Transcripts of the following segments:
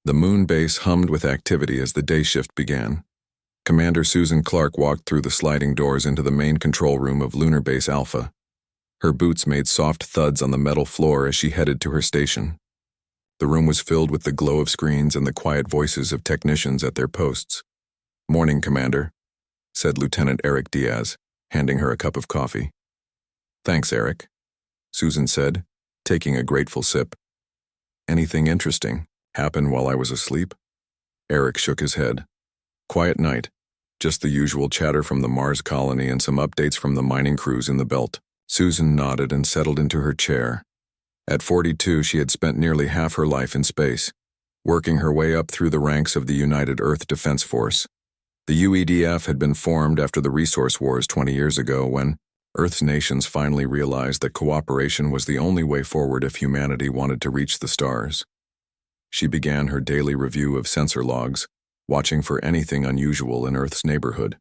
The moon base hummed with activity as the day shift began. Commander Susan Clark walked through the sliding doors into the main control room of Lunar Base Alpha. Her boots made soft thuds on the metal floor as she headed to her station. The room was filled with the glow of screens and the quiet voices of technicians at their posts. "Morning, Commander," said Lieutenant Eric Diaz, handing her a cup of coffee. "Thanks, Eric," Susan said, taking a grateful sip. "Anything interesting happen while I was asleep?" Eric shook his head. "Quiet night. Just the usual chatter from the Mars colony and some updates from the mining crews in the belt." Susan nodded and settled into her chair. At 42, she had spent nearly half her life in space, working her way up through the ranks of the United Earth Defense Force. The UEDF had been formed after the Resource Wars 20 years ago, when Earth's nations finally realized that cooperation was the only way forward if humanity wanted to reach the stars. She began her daily review of sensor logs, watching for anything unusual in Earth's neighborhood.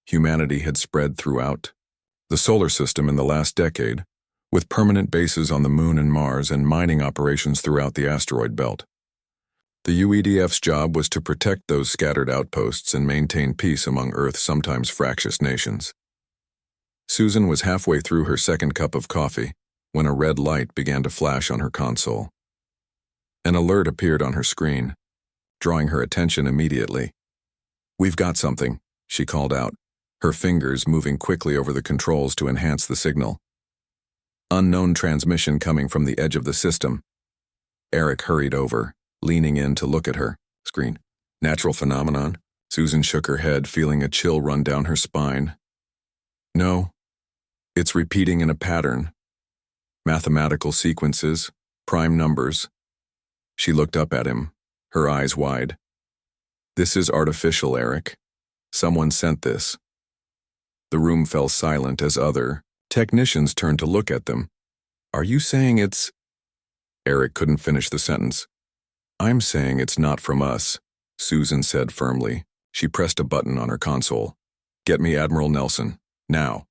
Humanity had spread throughout the solar system in the last decade, with permanent bases on the Moon and Mars and mining operations throughout the asteroid belt. The UEDF's job was to protect those scattered outposts and maintain peace among Earth's sometimes fractious nations. Susan was halfway through her second cup of coffee when a red light began to flash on her console. An alert appeared on her screen, drawing her attention immediately. "We've got something," she called out, her fingers moving quickly over the controls to enhance the signal. "Unknown transmission coming from the edge of the system." Eric hurried over, leaning in to look at her screen. "Natural phenomenon?" Susan shook her head, feeling a chill run down her spine. "No. It's repeating in a pattern. Mathematical sequences, prime numbers." She looked up at him, her eyes wide. "This is artificial, Eric. Someone sent this." The room fell silent as other technicians turned to look at them. "Are you saying it's—" Eric couldn't finish the sentence. "I'm saying it's not from us," Susan said firmly. She pressed a button on her console. "Get me Admiral Nelson, now."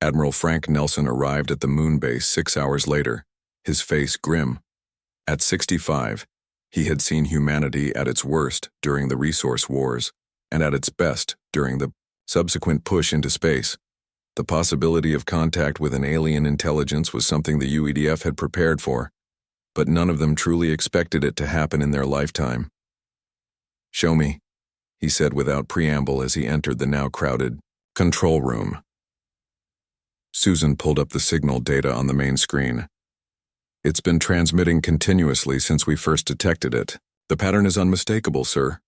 Admiral Frank Nelson arrived at the moon base 6 hours later, his face grim. At 65, he had seen humanity at its worst during the Resource Wars and at its best during the subsequent push into space. The possibility of contact with an alien intelligence was something the UEDF had prepared for, but none of them truly expected it to happen in their lifetime. "Show me," he said without preamble as he entered the now crowded control room. Susan pulled up the signal data on the main screen. "It's been transmitting continuously since we first detected it. The pattern is unmistakable, sir."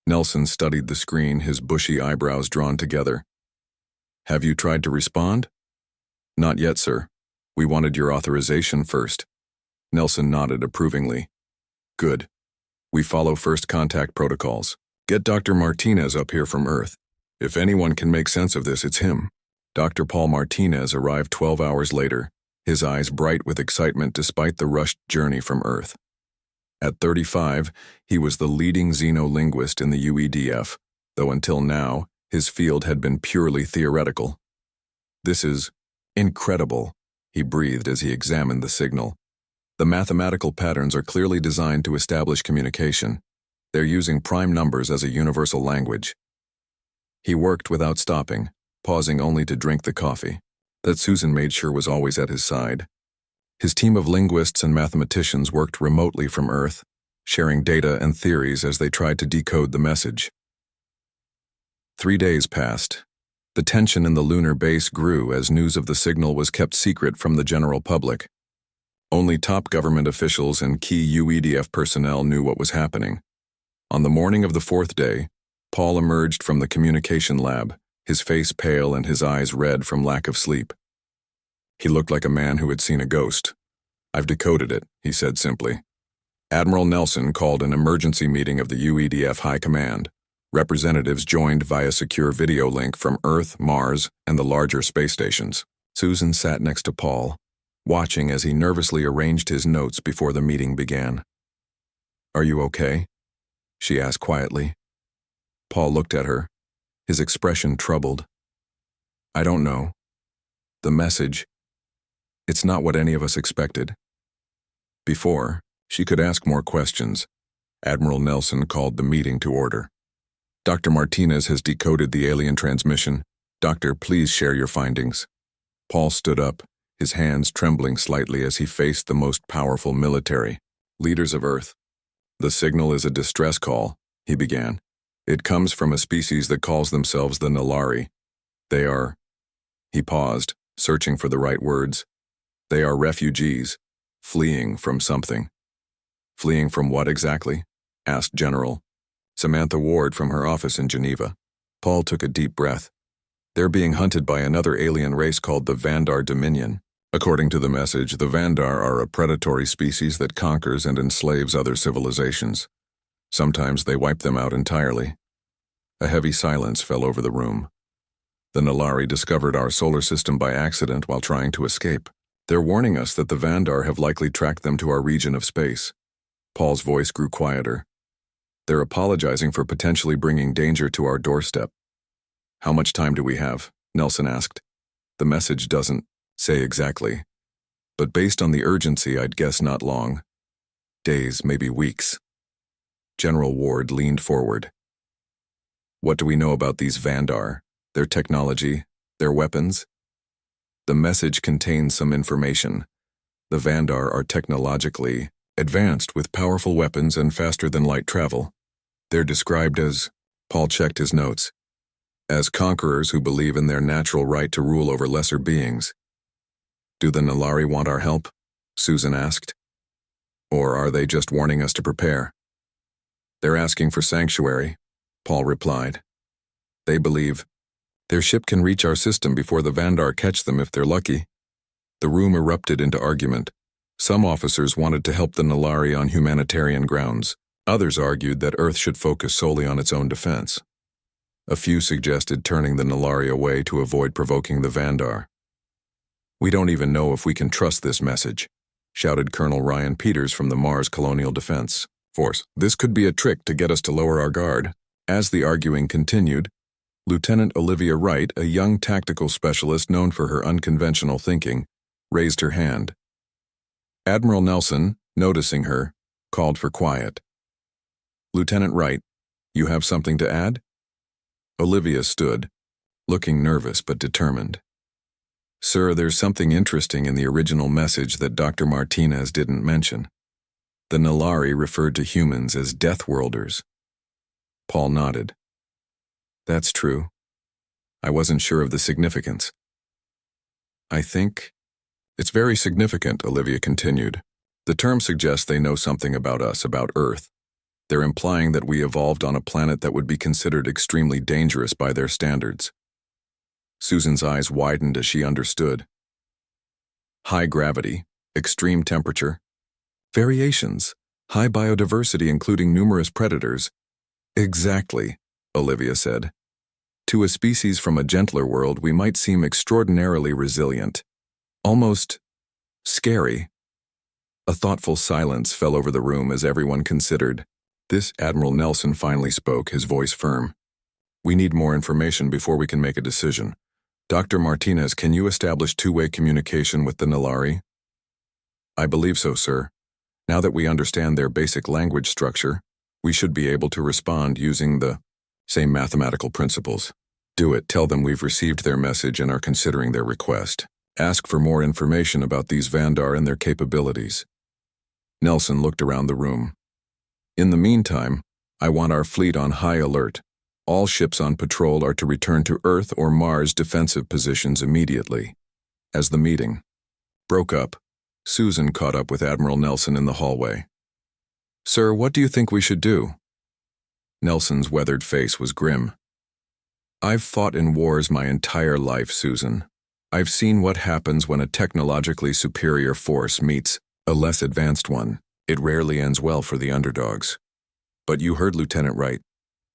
Nelson studied the screen, his bushy eyebrows drawn together. "Have you tried to respond?" "Not yet, sir. We wanted your authorization first." Nelson nodded approvingly. "Good. We follow first contact protocols. Get Dr. Martinez up here from Earth. If anyone can make sense of this, it's him." Dr. Paul Martinez arrived 12 hours later, his eyes bright with excitement despite the rushed journey from Earth. At 35, he was the leading xenolinguist in the UEDF, though until now, his field had been purely theoretical. "This is incredible," he breathed as he examined the signal. "The mathematical patterns are clearly designed to establish communication. They're using prime numbers as a universal language." He worked without stopping, pausing only to drink the coffee that Susan made sure was always at his side. His team of linguists and mathematicians worked remotely from Earth, sharing data and theories as they tried to decode the message. 3 days passed. The tension in the lunar base grew as news of the signal was kept secret from the general public. Only top government officials and key UEDF personnel knew what was happening. On the morning of the 4th day, Paul emerged from the communication lab, his face pale and his eyes red from lack of sleep. He looked like a man who had seen a ghost. "I've decoded it," he said simply. "Admiral Nelson called an emergency meeting of the UEDF High Command. Representatives joined via secure video link from Earth, Mars, and the larger space stations." Susan sat next to Paul, watching as he nervously arranged his notes before the meeting began. "Are you okay?" she asked quietly. Paul looked at her, his expression troubled. "I don't know. The message, it's not what any of us expected. Before, She could ask more questions. Admiral Nelson called the meeting to order. Dr. Martinez has decoded the alien transmission. Doctor, please share your findings. Paul stood up, his hands trembling slightly as he faced the most powerful military leaders of Earth. The signal is a distress call, he began. It comes from a species that calls themselves the Nalari. They are... He paused, searching for the right words. They are refugees, fleeing from something. Fleeing from what exactly? Asked General Samantha Ward from her office in Geneva. Paul took a deep breath. They're being hunted by another alien race called the Vandar Dominion. According to the message, the Vandar are a predatory species that conquers and enslaves other civilizations. Sometimes they wipe them out entirely. A heavy silence fell over the room. The Nalari discovered our solar system by accident while trying to escape. They're warning us that the Vandar have likely tracked them to our region of space. Paul's voice grew quieter. They're apologizing for potentially bringing danger to our doorstep. How much time do we have? Nelson asked. The message doesn't say exactly, but based on the urgency, I'd guess not long. Days, maybe weeks. General Ward leaned forward. What do we know about these Vandar? Their technology? Their weapons? The message contains some information. The Vandar are technologically advanced with powerful weapons and faster-than-light travel. They're described as, Paul checked his notes, as conquerors who believe in their natural right to rule over lesser beings. Do the Nalari want our help? Susan asked. Or are they just warning us to prepare? They're asking for sanctuary, Paul replied. They believe their ship can reach our system before the Vandar catch them if they're lucky. The room erupted into argument. Some officers wanted to help the Nalari on humanitarian grounds. Others argued that Earth should focus solely on its own defense. A few suggested turning the Nalari away to avoid provoking the Vandar. We don't even know if we can trust this message, shouted Colonel Ryan Peters from the Mars Colonial Defense Force. This could be a trick to get us to lower our guard. As the arguing continued, Lieutenant Olivia Wright, a young tactical specialist known for her unconventional thinking, raised her hand. Admiral Nelson, noticing her, called for quiet. Lieutenant Wright, you have something to add? Olivia stood, looking nervous but determined. Sir, there's something interesting in the original message that Dr. Martinez didn't mention. The Nalari referred to humans as Deathworlders. Paul nodded. That's true. I wasn't sure of the significance. I think it's very significant, Olivia continued. The term suggests they know something about us, about Earth. They're implying that we evolved on a planet that would be considered extremely dangerous by their standards. Susan's eyes widened as she understood. High gravity, extreme temperature, variations, high biodiversity including numerous predators. Exactly, Olivia said. To a species from a gentler world, we might seem extraordinarily resilient. Almost scary. A thoughtful silence fell over the room as everyone considered. This Admiral Nelson finally spoke, his voice firm. We need more information before we can make a decision. Dr. Martinez, can you establish two-way communication with the Nalari? I believe so, sir. Now that we understand their basic language structure, we should be able to respond using the same mathematical principles. Do it. Tell them we've received their message and are considering their request. Ask for more information about these Vandar and their capabilities. Nelson looked around the room. In the meantime, I want our fleet on high alert. All ships on patrol are to return to Earth or Mars defensive positions immediately. As the meeting broke up, Susan caught up with Admiral Nelson in the hallway. Sir, what do you think we should do? Nelson's weathered face was grim. I've fought in wars my entire life, Susan. I've seen what happens when a technologically superior force meets a less advanced one. It rarely ends well for the underdogs. But you heard Lieutenant Wright.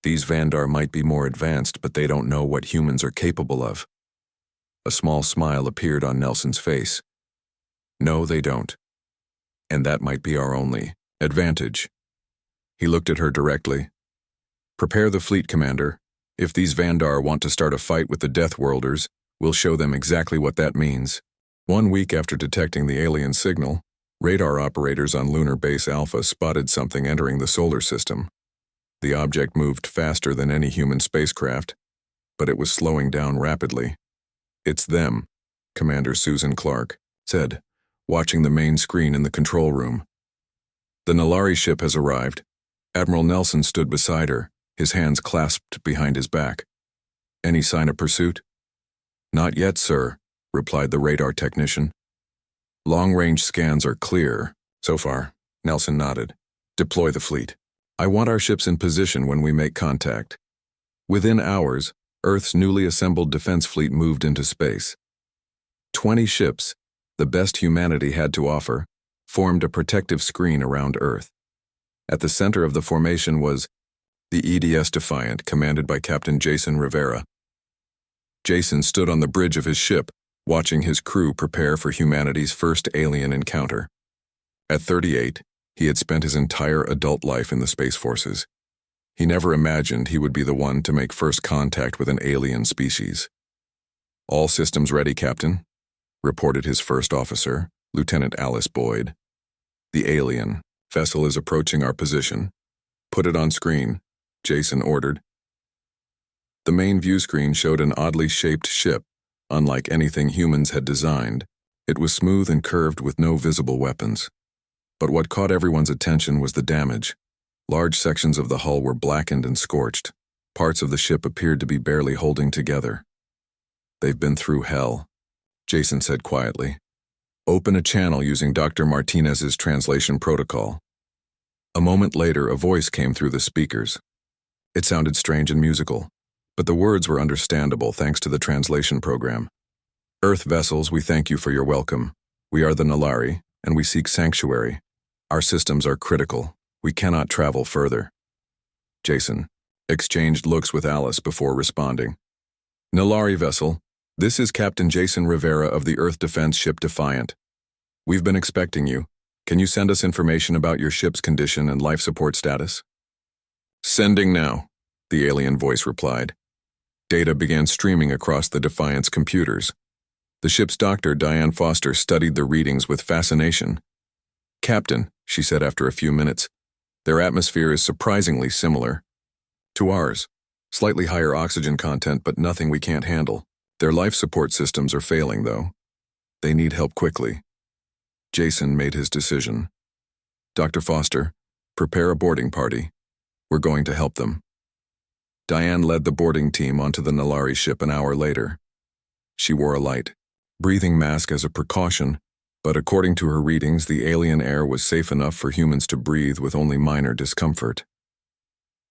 These Vandar might be more advanced, but they don't know what humans are capable of. A small smile appeared on Nelson's face. No, they don't. And that might be our only advantage. He looked at her directly. Prepare the fleet, Commander. If these Vandar want to start a fight with the Deathworlders, we'll show them exactly what that means. 1 week after detecting the alien signal, Radar operators on Lunar Base Alpha spotted something entering the solar system. The object moved faster than any human spacecraft, but it was slowing down rapidly. "It's them," Commander Susan Clark said, watching the main screen in the control room. "The Nalari ship has arrived." Admiral Nelson stood beside her, his hands clasped behind his back. "Any sign of pursuit?" "Not yet, sir," replied the radar technician. "Long-range scans are clear, so far," Nelson nodded. "Deploy the fleet. I want our ships in position when we make contact." Within hours, Earth's newly assembled defense fleet moved into space. 20 ships, the best humanity had to offer, formed a protective screen around Earth. At the center of the formation was the EDS Defiant, commanded by Captain Jason Rivera. Jason stood on the bridge of his ship, watching his crew prepare for humanity's first alien encounter. At 38, he had spent his entire adult life in the Space Forces. He never imagined he would be the one to make first contact with an alien species. "All systems ready, Captain," reported his first officer, Lieutenant Alice Boyd. "The alien vessel is approaching our position. Put it on screen," Jason ordered. The main view screen showed an oddly shaped ship, unlike anything humans had designed. It was smooth and curved with no visible weapons. But what caught everyone's attention was the damage. Large sections of the hull were blackened and scorched. Parts of the ship appeared to be barely holding together. "They've been through hell," Jason said quietly. "Open a channel using Dr. Martinez's translation protocol." A moment later, a voice came through the speakers. It sounded strange and musical, but the words were understandable thanks to the translation program. "Earth vessels, we thank you for your welcome. We are the Nalari, and we seek sanctuary. Our systems are critical. We cannot travel further." Jason exchanged looks with Alice before responding. "Nalari vessel, this is Captain Jason Rivera of the Earth Defense Ship Defiant. We've been expecting you. Can you send us information about your ship's condition and life support status?" "Sending now," the alien voice replied. Data began streaming across the Defiant's computers. The ship's doctor, Diane Foster, studied the readings with fascination. "Captain," she said after a few minutes, "their atmosphere is surprisingly similar to ours. Slightly higher oxygen content, but nothing we can't handle. Their life support systems are failing, though. They need help quickly." Jason made his decision. "Dr. Foster, prepare a boarding party. We're going to help them." Diane led the boarding team onto the Nalari ship an hour later. She wore a light breathing mask as a precaution, but according to her readings, the alien air was safe enough for humans to breathe with only minor discomfort.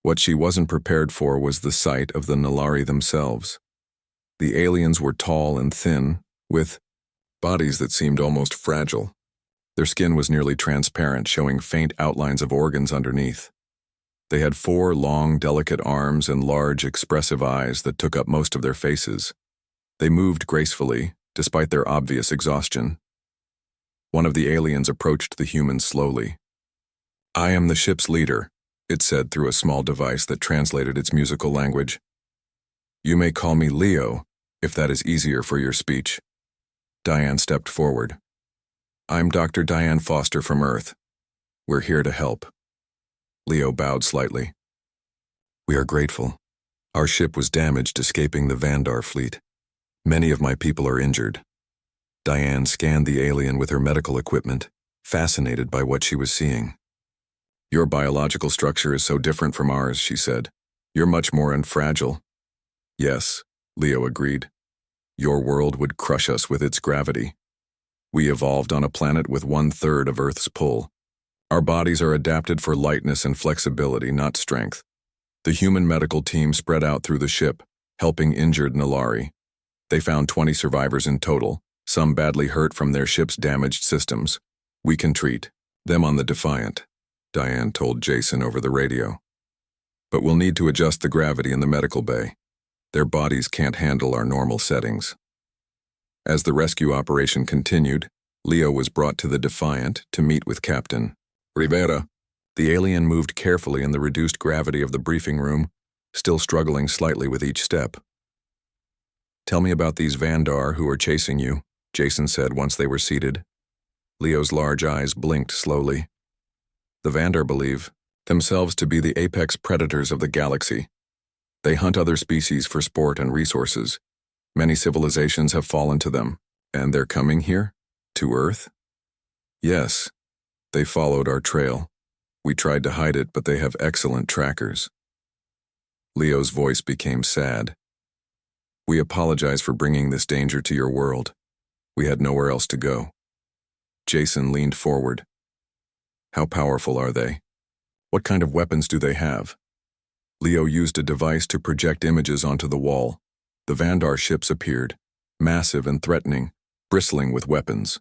What she wasn't prepared for was the sight of the Nalari themselves. The aliens were tall and thin, with bodies that seemed almost fragile. Their skin was nearly transparent, showing faint outlines of organs underneath. They had 4 long, delicate arms and large, expressive eyes that took up most of their faces. They moved gracefully, despite their obvious exhaustion. One of the aliens approached the humans slowly. "I am the ship's leader," it said through a small device that translated its musical language. "You may call me Leo, if that is easier for your speech." Diane stepped forward. "I'm Dr. Diane Foster from Earth. We're here to help." Leo bowed slightly. "We are grateful. Our ship was damaged escaping the Vandar fleet. Many of my people are injured." Diane scanned the alien with her medical equipment, fascinated by what she was seeing. "Your biological structure is so different from ours," she said. "You're much more unfragile." "Yes," Leo agreed. "Your world would crush us with its gravity. We evolved on a planet with 1/3 of Earth's pull. Our bodies are adapted for lightness and flexibility, not strength." The human medical team spread out through the ship, helping injured Nalari. They found 20 survivors in total, some badly hurt from their ship's damaged systems. "We can treat them on the Defiant," Diane told Jason over the radio. "But we'll need to adjust the gravity in the medical bay. Their bodies can't handle our normal settings." As the rescue operation continued, Leo was brought to the Defiant to meet with Captain Rivera. The alien moved carefully in the reduced gravity of the briefing room, still struggling slightly with each step. "Tell me about these Vandar who are chasing you," Jason said once they were seated. Leo's large eyes blinked slowly. The Vandar believe themselves to be the apex predators of the galaxy. They hunt other species for sport and resources. Many civilizations have fallen to them, and they're coming here? To Earth? Yes. They followed our trail. We tried to hide it, but they have excellent trackers. Leo's voice became sad. We apologize for bringing this danger to your world. We had nowhere else to go. Jason leaned forward. How powerful are they? What kind of weapons do they have? Leo used a device to project images onto the wall. The Vandar ships appeared, massive and threatening, bristling with weapons.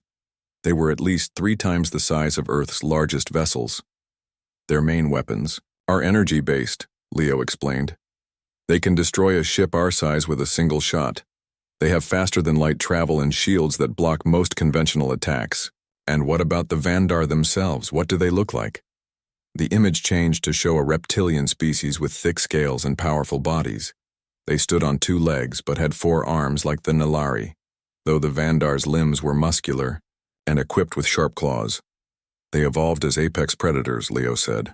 They were at least 3 times the size of Earth's largest vessels. Their main weapons are energy-based, Leo explained. They can destroy a ship our size with a single shot. They have faster-than-light travel and shields that block most conventional attacks. And what about the Vandar themselves? What do they look like? The image changed to show a reptilian species with thick scales and powerful bodies. They stood on 2 legs but had 4 arms like the Nilari, though the Vandar's limbs were muscular and equipped with sharp claws. They evolved as apex predators, Leo said.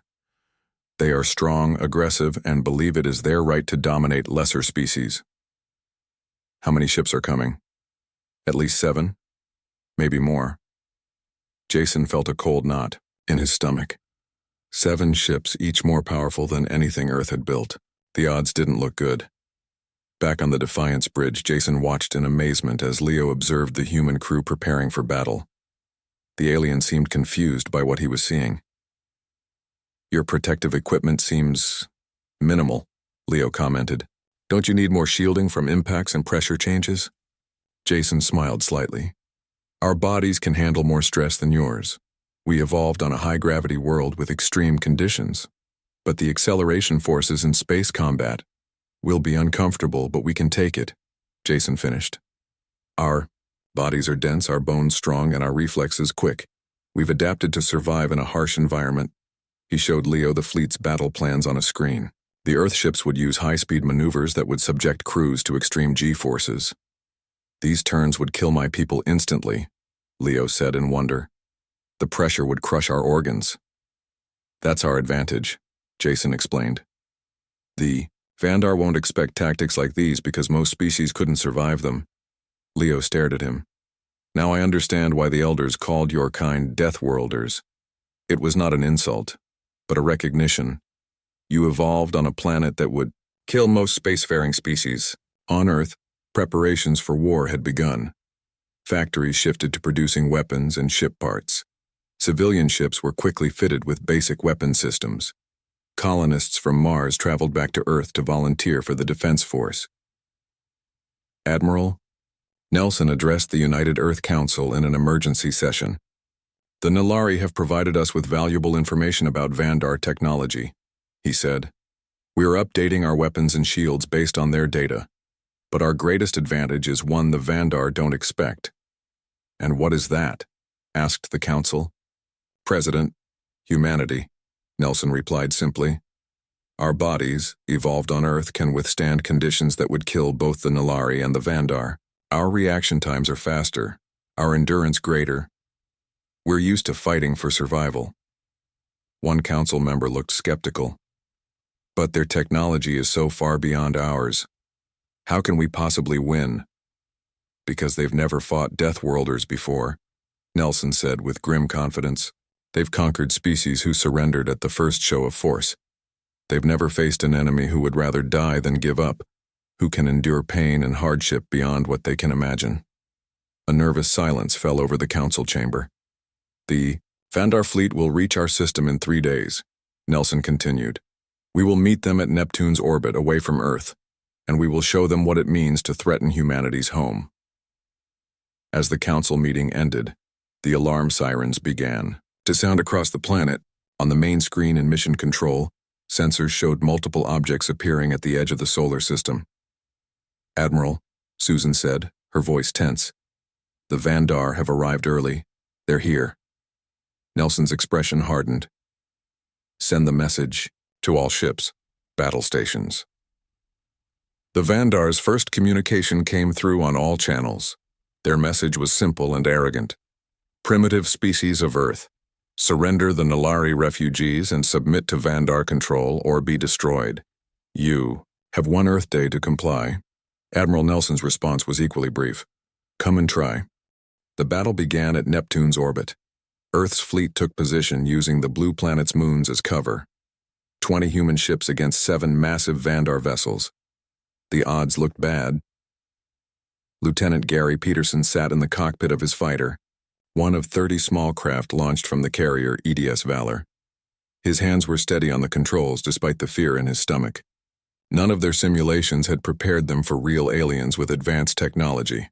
They are strong, aggressive, and believe it is their right to dominate lesser species. How many ships are coming? At least 7? Maybe more. Jason felt a cold knot in his stomach. 7 ships, each more powerful than anything Earth had built. The odds didn't look good. Back on the Defiance bridge, Jason watched in amazement as Leo observed the human crew preparing for battle. The alien seemed confused by what he was seeing. Your protective equipment seems minimal, Leo commented. Don't you need more shielding from impacts and pressure changes? Jason smiled slightly. Our bodies can handle more stress than yours. We evolved on a high-gravity world with extreme conditions. But the acceleration forces in space combat will be uncomfortable, but we can take it, Jason finished. Our bodies are dense, our bones strong, and our reflexes quick. We've adapted to survive in a harsh environment. He showed Leo the fleet's battle plans on a screen. The Earth ships would use high-speed maneuvers that would subject crews to extreme G-forces. These turns would kill my people instantly, Leo said in wonder. The pressure would crush our organs. That's our advantage, Jason explained. The Vandar won't expect tactics like these because most species couldn't survive them. Leo stared at him. Now I understand why the elders called your kind Deathworlders. It was not an insult, but a recognition. You evolved on a planet that would kill most spacefaring species. On Earth, preparations for war had begun. Factories shifted to producing weapons and ship parts. Civilian ships were quickly fitted with basic weapon systems. Colonists from Mars traveled back to Earth to volunteer for the Defense Force. Admiral, Nelson addressed the United Earth Council in an emergency session. The Nilari have provided us with valuable information about Vandar technology, he said. We are updating our weapons and shields based on their data. But our greatest advantage is one the Vandar don't expect. And what is that? Asked the council. President, humanity, Nelson replied simply. Our bodies, evolved on Earth, can withstand conditions that would kill both the Nilari and the Vandar. Our reaction times are faster, our endurance greater. We're used to fighting for survival. One council member looked skeptical. But their technology is so far beyond ours. How can we possibly win? Because they've never fought Deathworlders before, Nelson said with grim confidence. They've conquered species who surrendered at the first show of force. They've never faced an enemy who would rather die than give up, who can endure pain and hardship beyond what they can imagine. A nervous silence fell over the council chamber. The Vandar fleet will reach our system in 3 days, Nelson continued. We will meet them at Neptune's orbit away from Earth, and we will show them what it means to threaten humanity's home. As the council meeting ended, the alarm sirens began to sound across the planet. On the main screen in mission control, sensors showed multiple objects appearing at the edge of the solar system. Admiral, Susan said, her voice tense. The Vandar have arrived early. They're here. Nelson's expression hardened. Send the message to all ships, battle stations. The Vandar's first communication came through on all channels. Their message was simple and arrogant. Primitive species of Earth. Surrender the Nalari refugees and submit to Vandar control or be destroyed. You have one Earth day to comply. Admiral Nelson's response was equally brief. Come and try. The battle began at Neptune's orbit. Earth's fleet took position using the blue planet's moons as cover. 20 human ships against 7 massive Vandar vessels. The odds looked bad. Lieutenant Gary Peterson sat in the cockpit of his fighter, one of 30 small craft launched from the carrier EDS Valor. His hands were steady on the controls despite the fear in his stomach. None of their simulations had prepared them for real aliens with advanced technology.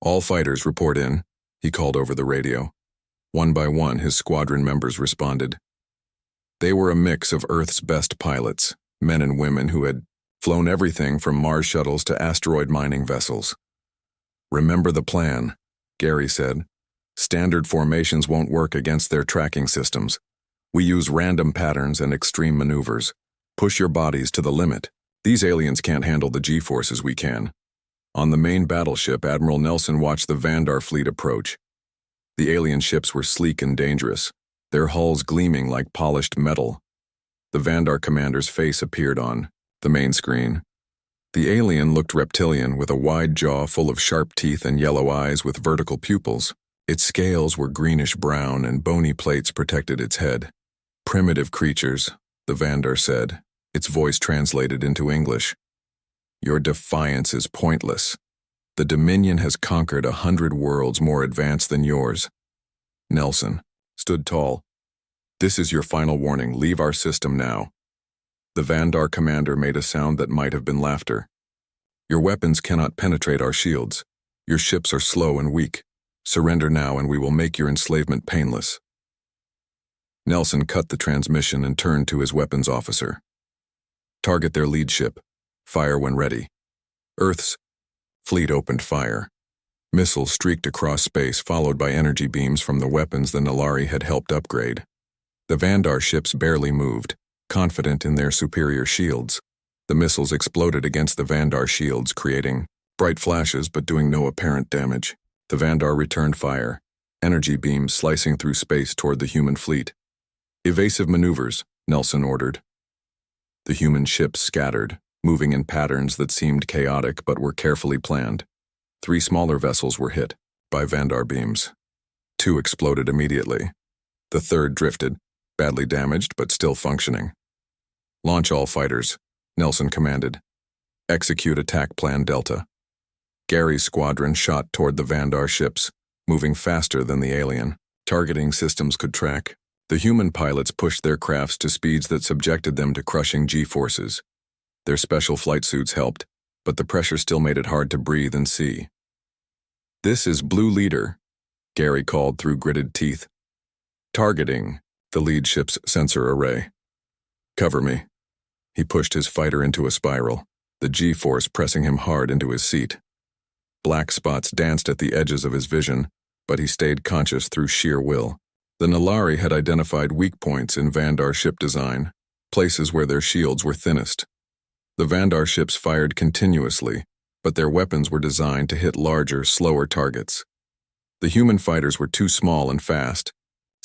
All fighters report in, he called over the radio. One by one, his squadron members responded. They were a mix of Earth's best pilots, men and women who had flown everything from Mars shuttles to asteroid mining vessels. Remember the plan, Gary said. Standard formations won't work against their tracking systems. We use random patterns and extreme maneuvers. Push your bodies to the limit. These aliens can't handle the G-forces we can. On the main battleship, Admiral Nelson watched the Vandar fleet approach. The alien ships were sleek and dangerous, their hulls gleaming like polished metal. The Vandar commander's face appeared on the main screen. The alien looked reptilian with a wide jaw full of sharp teeth and yellow eyes with vertical pupils. Its scales were greenish-brown and bony plates protected its head. Primitive creatures, the Vandar said, its voice translated into English. Your defiance is pointless. The Dominion has conquered 100 worlds more advanced than yours. Nelson stood tall. This is your final warning. Leave our system now. The Vandar commander made a sound that might have been laughter. Your weapons cannot penetrate our shields. Your ships are slow and weak. Surrender now and we will make your enslavement painless. Nelson cut the transmission and turned to his weapons officer. Target their lead ship. Fire when ready. Earth's fleet opened fire. Missiles streaked across space, followed by energy beams from the weapons the Nalari had helped upgrade. The Vandar ships barely moved, confident in their superior shields. The missiles exploded against the Vandar shields, creating bright flashes but doing no apparent damage. The Vandar returned fire, energy beams slicing through space toward the human fleet. Evasive maneuvers, Nelson ordered. The human ships scattered, moving in patterns that seemed chaotic but were carefully planned. 3 smaller vessels were hit by Vandar beams. 2 exploded immediately. The third drifted, badly damaged but still functioning. Launch all fighters, Nelson commanded. Execute attack plan Delta. Gary's squadron shot toward the Vandar ships, moving faster than the alien. Targeting systems could track. The human pilots pushed their crafts to speeds that subjected them to crushing G-forces. Their special flight suits helped, but the pressure still made it hard to breathe and see. This is Blue Leader, Gary called through gritted teeth. Targeting the lead ship's sensor array. Cover me. He pushed his fighter into a spiral, the G-force pressing him hard into his seat. Black spots danced at the edges of his vision, but he stayed conscious through sheer will. The Nalari had identified weak points in Vandar ship design, places where their shields were thinnest. The Vandar ships fired continuously, but their weapons were designed to hit larger, slower targets. The human fighters were too small and fast,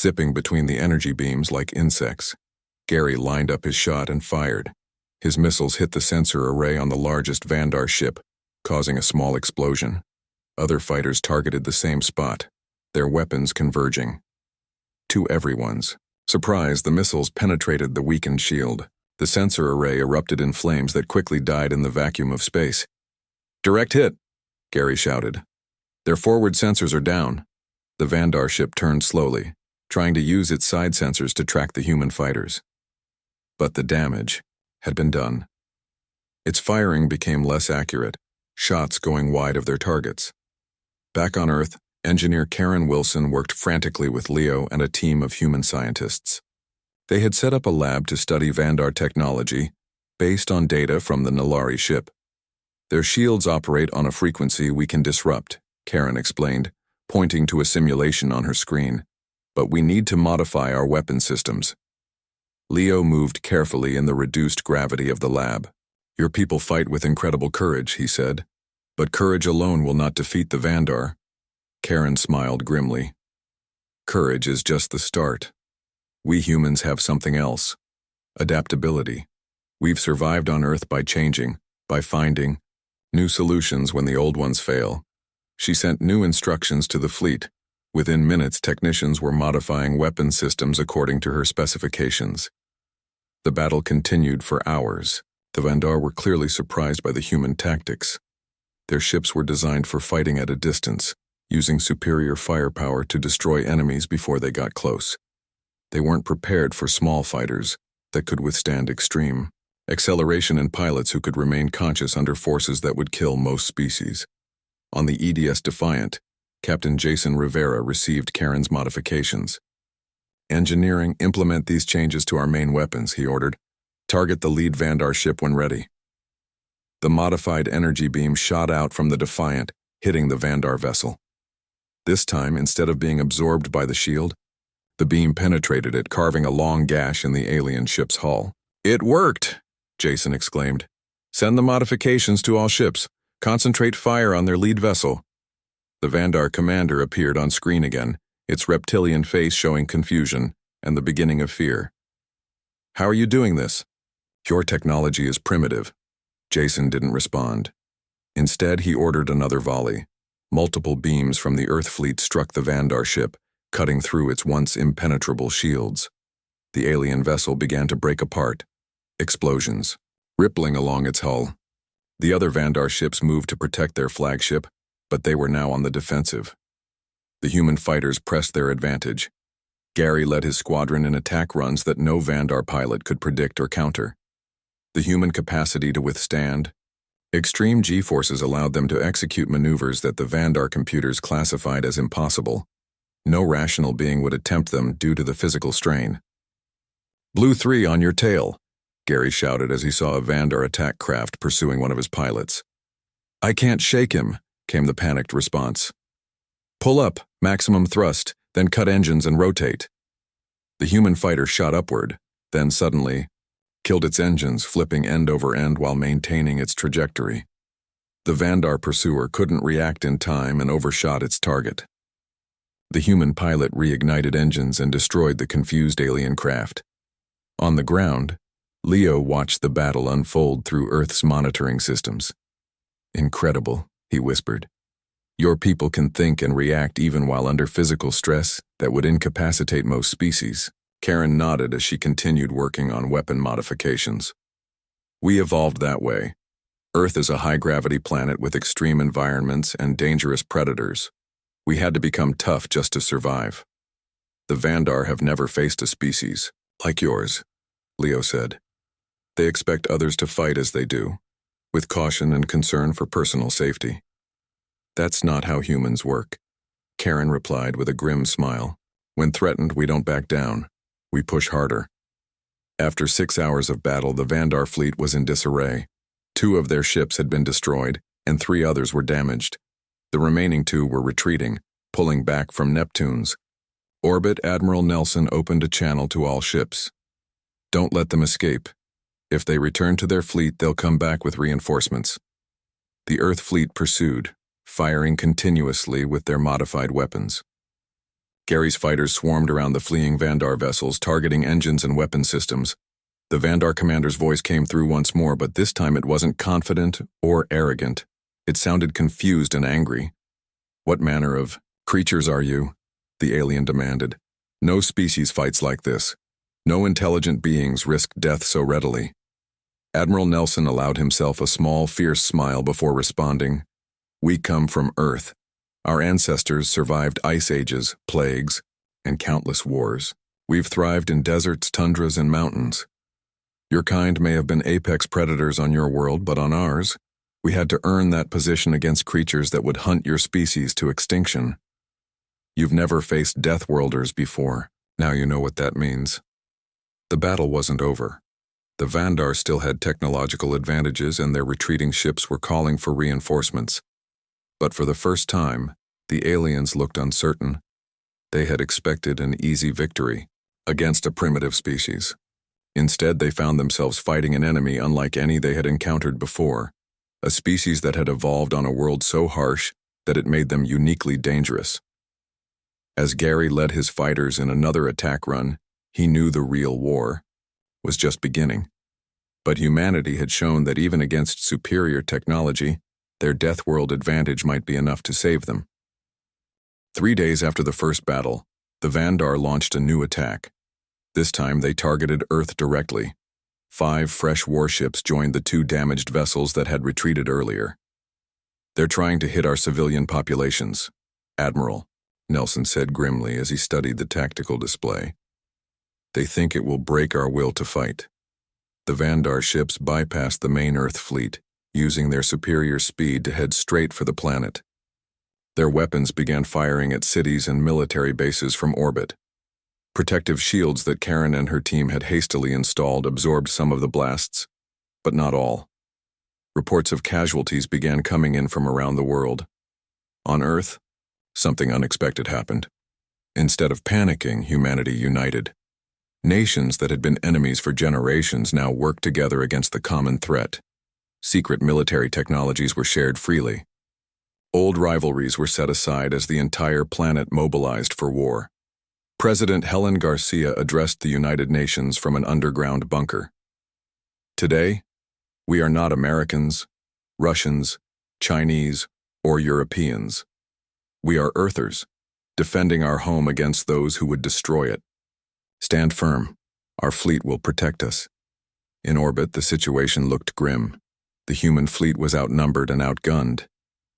zipping between the energy beams like insects. Gary lined up his shot and fired. His missiles hit the sensor array on the largest Vandar ship, causing a small explosion. Other fighters targeted the same spot, their weapons converging. To everyone's surprise, the missiles penetrated the weakened shield. The sensor array erupted in flames that quickly died in the vacuum of space. Direct hit, Gary shouted. Their forward sensors are down. The Vandar ship turned slowly, trying to use its side sensors to track the human fighters. But the damage had been done. Its firing became less accurate, shots going wide of their targets. Back on Earth, engineer Karen Wilson worked frantically with Leo and a team of human scientists. They had set up a lab to study Vandar technology based on data from the Nalari ship. Their shields operate on a frequency we can disrupt, Karen explained, pointing to a simulation on her screen. But we need to modify our weapon systems. Leo moved carefully in the reduced gravity of the lab. Your people fight with incredible courage, he said. But courage alone will not defeat the Vandar. Karen smiled grimly. Courage is just the start. We humans have something else. Adaptability. We've survived on Earth by changing, by finding new solutions when the old ones fail. She sent new instructions to the fleet. Within minutes, technicians were modifying weapon systems according to her specifications. The battle continued for hours. The Vandar were clearly surprised by the human tactics. Their ships were designed for fighting at a distance, using superior firepower to destroy enemies before they got close. They weren't prepared for small fighters that could withstand extreme acceleration and pilots who could remain conscious under forces that would kill most species. On the EDS Defiant, Captain Jason Rivera received Karen's modifications. Engineering, implement these changes to our main weapons, he ordered. Target the lead Vandar ship when ready. The modified energy beam shot out from the Defiant, hitting the Vandar vessel. This time, instead of being absorbed by the shield, the beam penetrated it, carving a long gash in the alien ship's hull. "It worked!" Jason exclaimed. "Send the modifications to all ships. Concentrate fire on their lead vessel." The Vandar commander appeared on screen again, its reptilian face showing confusion and the beginning of fear. "How are you doing this?" "Your technology is primitive." Jason didn't respond. Instead, he ordered another volley. Multiple beams from the Earth fleet struck the Vandar ship, cutting through its once impenetrable shields. The alien vessel began to break apart. Explosions, rippling along its hull. The other Vandar ships moved to protect their flagship, but they were now on the defensive. The human fighters pressed their advantage. Gary led his squadron in attack runs that no Vandar pilot could predict or counter. The human capacity to withstand extreme G-forces allowed them to execute maneuvers that the Vandar computers classified as impossible. No rational being would attempt them due to the physical strain. "Blue 3 on your tail," Gary shouted as he saw a Vandar attack craft pursuing one of his pilots. "I can't shake him," came the panicked response. "Pull up, maximum thrust, then cut engines and rotate." The human fighter shot upward, then suddenly killed its engines, flipping end over end while maintaining its trajectory. The Vandar pursuer couldn't react in time and overshot its target. The human pilot reignited engines and destroyed the confused alien craft. On the ground, Leo watched the battle unfold through Earth's monitoring systems. "Incredible," he whispered. "Your people can think and react even while under physical stress that would incapacitate most species." Karen nodded as she continued working on weapon modifications. "We evolved that way. Earth is a high-gravity planet with extreme environments and dangerous predators. We had to become tough just to survive. The Vandar have never faced a species like yours," Leo said. "They expect others to fight as they do, with caution and concern for personal safety." "That's not how humans work," Karen replied with a grim smile. "When threatened, we don't back down. We push harder." After 6 hours of battle, the Vandar fleet was in disarray. 2 of their ships had been destroyed, and 3 others were damaged. The remaining 2 were retreating, pulling back from Neptune's orbit. Admiral Nelson opened a channel to all ships. "Don't let them escape. If they return to their fleet, they'll come back with reinforcements." The Earth fleet pursued, firing continuously with their modified weapons. Gary's fighters swarmed around the fleeing Vandar vessels, targeting engines and weapon systems. The Vandar commander's voice came through once more, but this time it wasn't confident or arrogant. It sounded confused and angry. "What manner of creatures are you?" the alien demanded. "No species fights like this. No intelligent beings risk death so readily." Admiral Nelson allowed himself a small, fierce smile before responding. "We come from Earth. Our ancestors survived ice ages, plagues, and countless wars. We've thrived in deserts, tundras, and mountains. Your kind may have been apex predators on your world, but on ours, we had to earn that position against creatures that would hunt your species to extinction. You've never faced Deathworlders before. Now you know what that means." The battle wasn't over. The Vandar still had technological advantages, and their retreating ships were calling for reinforcements. But for the first time, the aliens looked uncertain. They had expected an easy victory against a primitive species. Instead, they found themselves fighting an enemy unlike any they had encountered before, a species that had evolved on a world so harsh that it made them uniquely dangerous. As Gary led his fighters in another attack run, he knew the real war was just beginning. But humanity had shown that even against superior technology, their Deathworld advantage might be enough to save them. 3 days after the first battle, the Vandar launched a new attack. This time they targeted Earth directly. 5 fresh warships joined the 2 damaged vessels that had retreated earlier. "They're trying to hit our civilian populations, Admiral," Nelson said grimly as he studied the tactical display. "They think it will break our will to fight." The Vandar ships bypassed the main Earth fleet, using their superior speed to head straight for the planet. Their weapons began firing at cities and military bases from orbit. Protective shields that Karen and her team had hastily installed absorbed some of the blasts, but not all. Reports of casualties began coming in from around the world. On Earth, something unexpected happened. Instead of panicking, humanity united. Nations that had been enemies for generations now worked together against the common threat. Secret military technologies were shared freely. Old rivalries were set aside as the entire planet mobilized for war. President Helen Garcia addressed the United Nations from an underground bunker. "Today, we are not Americans, Russians, Chinese, or Europeans. We are Earthers, defending our home against those who would destroy it. Stand firm. Our fleet will protect us." In orbit, the situation looked grim. The human fleet was outnumbered and outgunned,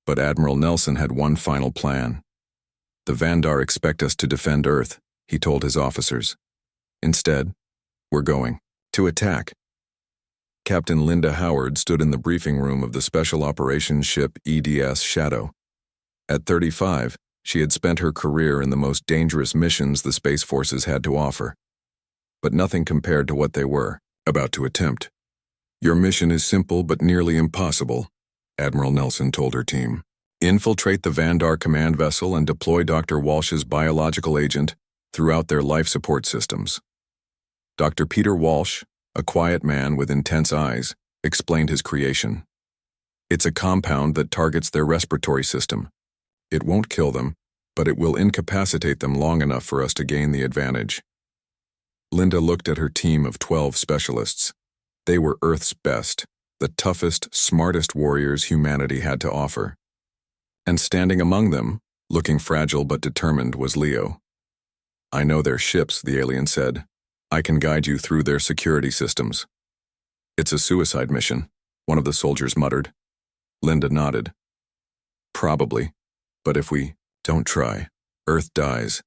but Admiral Nelson had one final plan. "The Vandar expect us to defend Earth," he told his officers. "Instead, we're going to attack." Captain Linda Howard stood in the briefing room of the Special Operations ship EDS Shadow. At 35, she had spent her career in the most dangerous missions the Space Forces had to offer. But nothing compared to what they were about to attempt. "Your mission is simple but nearly impossible," Admiral Nelson told her team. "Infiltrate the Vandar command vessel and deploy Dr. Walsh's biological agent throughout their life support systems." Dr. Peter Walsh, a quiet man with intense eyes, explained his creation. "It's a compound that targets their respiratory system. It won't kill them, but it will incapacitate them long enough for us to gain the advantage." Linda looked at her team of 12 specialists. They were Earth's best, the toughest, smartest warriors humanity had to offer. And standing among them, looking fragile but determined, was Leo. "I know their ships," the alien said. "I can guide you through their security systems." "It's a suicide mission," one of the soldiers muttered. Linda nodded. "Probably, but if we don't try, Earth dies.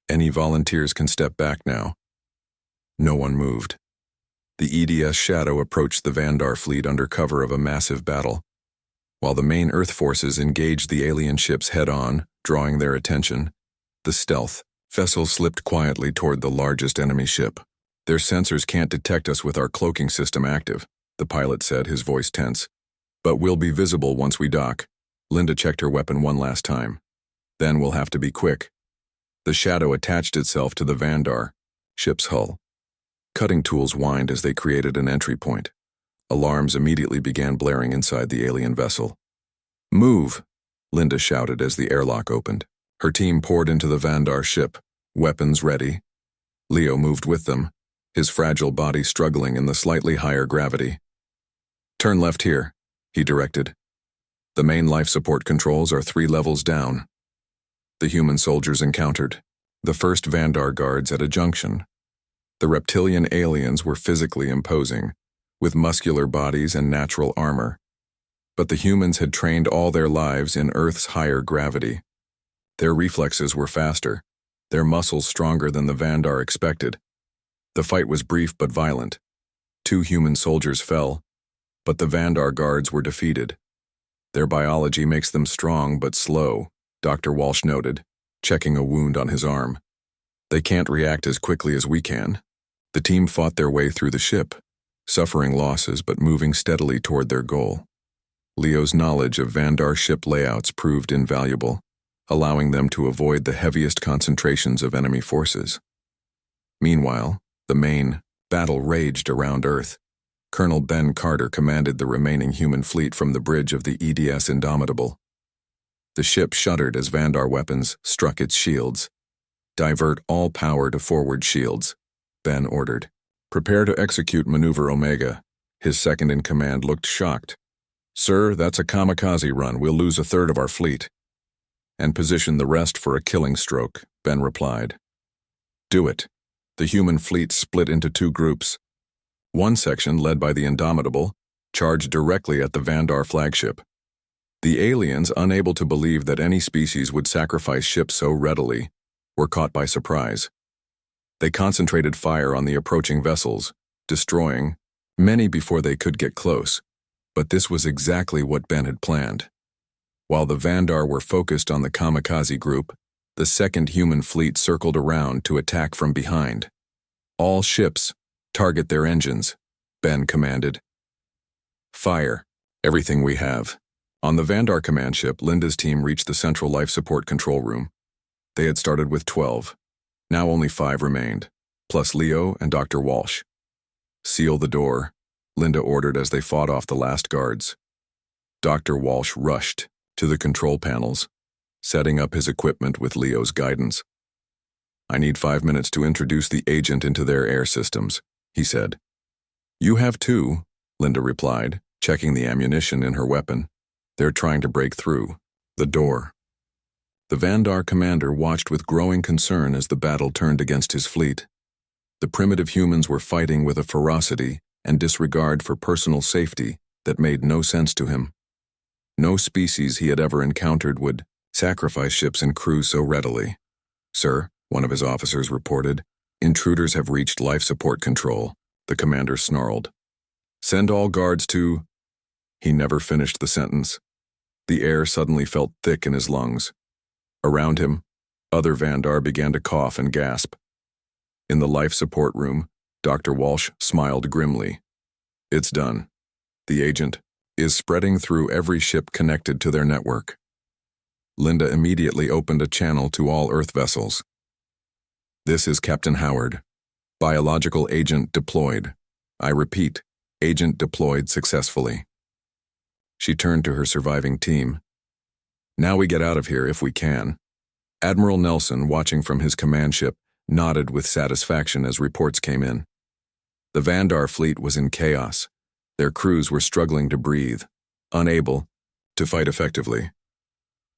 Any volunteers can step back now." No one moved. The EDS Shadow approached the Vandar fleet under cover of a massive battle. While the main Earth forces engaged the alien ships head-on, drawing their attention, the stealth vessel slipped quietly toward the largest enemy ship. "Their sensors can't detect us with our cloaking system active," the pilot said, his voice tense. "But we'll be visible once we dock." Linda checked her weapon one last time. "Then we'll have to be quick." The Shadow attached itself to the Vandar ship's hull. Cutting tools whined as they created an entry point. Alarms immediately began blaring inside the alien vessel. "Move!" Linda shouted as the airlock opened. Her team poured into the Vandar ship, weapons ready. Leo moved with them, his fragile body struggling in the slightly higher gravity. "Turn left here," he directed. "The main life support controls are 3 levels down." The human soldiers encountered the first Vandar guards at a junction. The reptilian aliens were physically imposing, with muscular bodies and natural armor. But the humans had trained all their lives in Earth's higher gravity. Their reflexes were faster, their muscles stronger than the Vandar expected. The fight was brief but violent. 2 human soldiers fell, but the Vandar guards were defeated. "Their biology makes them strong but slow," Dr. Walsh noted, checking a wound on his arm. "They can't react as quickly as we can." The team fought their way through the ship, suffering losses but moving steadily toward their goal. Leo's knowledge of Vandar ship layouts proved invaluable, allowing them to avoid the heaviest concentrations of enemy forces. Meanwhile, the main battle raged around Earth. Colonel Ben Carter commanded the remaining human fleet from the bridge of the EDS Indomitable. The ship shuddered as Vandar weapons struck its shields, Divert all power to forward shields, Ben ordered. Prepare to execute Maneuver Omega. His second-in-command looked shocked. Sir, that's a kamikaze run. We'll lose a third of our fleet. And position the rest for a killing stroke, Ben replied. Do it. The human fleet split into two groups. One section, led by the Indomitable, charged directly at the Vandar flagship. The aliens, unable to believe that any species would sacrifice ships so readily, were caught by surprise. They concentrated fire on the approaching vessels, destroying many before they could get close. But this was exactly what Ben had planned. While the Vandar were focused on the kamikaze group, the second human fleet circled around to attack from behind. All ships, target their engines, Ben commanded. Fire, everything we have. On the Vandar command ship, Linda's team reached the central life support control room. They had started with 12. Now only 5 remained, plus Leo and Dr. Walsh. Seal the door, Linda ordered as they fought off the last guards. Dr. Walsh rushed to the control panels, setting up his equipment with Leo's guidance. I need 5 minutes to introduce the agent into their air systems, he said. You have 2, Linda replied, checking the ammunition in her weapon. They're trying to break through the door. The Vandar commander watched with growing concern as the battle turned against his fleet. The primitive humans were fighting with a ferocity and disregard for personal safety that made no sense to him. No species he had ever encountered would sacrifice ships and crews so readily. Sir, one of his officers reported, intruders have reached life support control, the commander snarled. Send all guards to... He never finished the sentence. The air suddenly felt thick in his lungs. Around him, other Vandar began to cough and gasp. In the life support room, Dr. Walsh smiled grimly. It's done. The agent is spreading through every ship connected to their network. Linda immediately opened a channel to all Earth vessels. This is Captain Howard. Biological agent deployed. I repeat, agent deployed successfully. She turned to her surviving team. Now we get out of here if we can. Admiral Nelson, watching from his command ship, nodded with satisfaction as reports came in. The Vandar fleet was in chaos. Their crews were struggling to breathe, unable to fight effectively.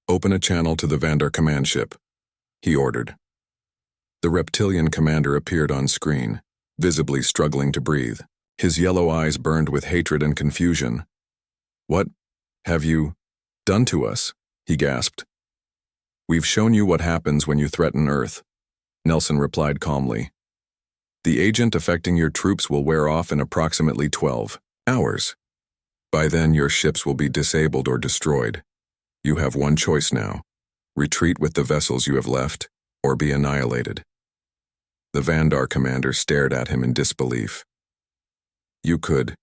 Open a channel to the Vandar command ship, he ordered. The reptilian commander appeared on screen, visibly struggling to breathe. His yellow eyes burned with hatred and confusion. What have you done to us? He gasped. We've shown you what happens when you threaten Earth, Nelson replied calmly. The agent affecting your troops will wear off in approximately 12 hours. By then, your ships will be disabled or destroyed. You have one choice now. Retreat with the vessels you have left, or be annihilated. The Vandar commander stared at him in disbelief. You could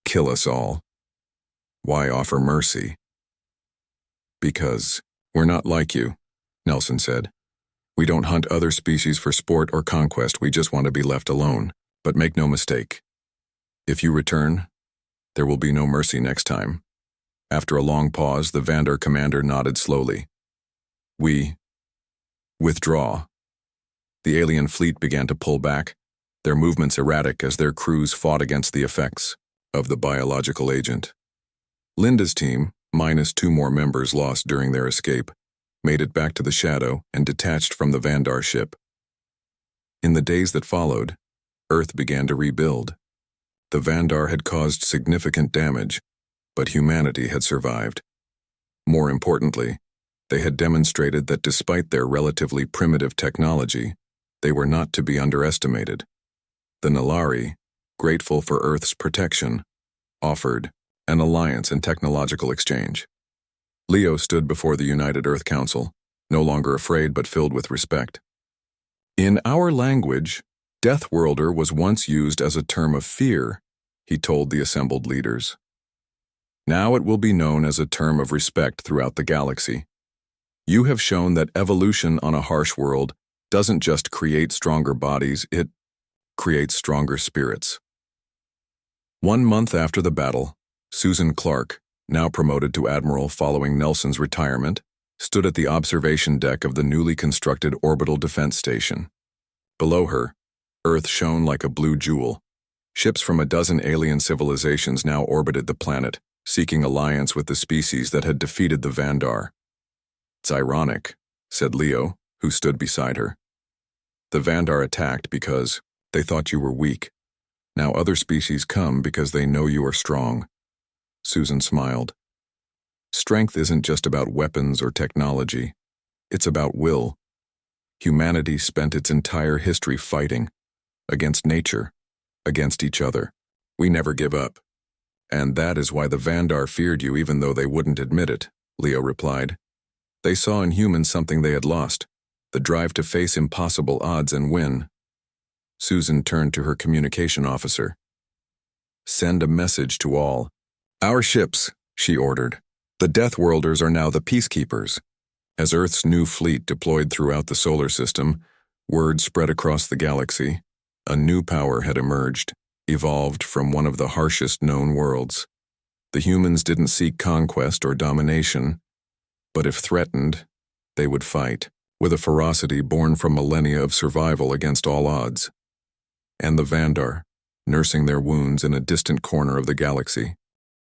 kill us all. Why offer mercy? Because we're not like you, Nelson said. We don't hunt other species for sport or conquest, we just want to be left alone. But make no mistake. If you return, there will be no mercy next time. After a long pause, the Vandar commander nodded slowly. We withdraw. The alien fleet began to pull back, their movements erratic as their crews fought against the effects of the biological agent. Linda's team, minus 2 more members lost during their escape, made it back to the shadow and detached from the Vandar ship. In the days that followed, Earth began to rebuild. The Vandar had caused significant damage, but humanity had survived. More importantly, they had demonstrated that despite their relatively primitive technology, they were not to be underestimated. The Nilari, grateful for Earth's protection, offered an alliance and technological exchange. Leo stood before the United Earth Council, no longer afraid but filled with respect. In our language, Deathworlder was once used as a term of fear, he told the assembled leaders. Now it will be known as a term of respect throughout the galaxy. You have shown that evolution on a harsh world doesn't just create stronger bodies, it creates stronger spirits. 1 month after the battle, Susan Clark, now promoted to admiral following Nelson's retirement, stood at the observation deck of the newly constructed orbital defense station. Below her, Earth shone like a blue jewel. Ships from a dozen alien civilizations now orbited the planet, seeking alliance with the species that had defeated the Vandar. "It's ironic," said Leo, who stood beside her. "The Vandar attacked because they thought you were weak. Now other species come because they know you are strong." Susan smiled. "Strength isn't just about weapons or technology. It's about will. Humanity spent its entire history fighting, against nature, against each other. We never give up. And that is why the Vandar feared you even though they wouldn't admit it," Leo replied. "They saw in humans something they had lost, the drive to face impossible odds and win." Susan turned to her communication officer. "Send a message to all. Our ships," she ordered. "The Deathworlders are now the peacekeepers." As Earth's new fleet deployed throughout the solar system, word spread across the galaxy. A new power had emerged, evolved from one of the harshest known worlds. The humans didn't seek conquest or domination, but if threatened, they would fight, with a ferocity born from millennia of survival against all odds. And the Vandar, nursing their wounds in a distant corner of the galaxy,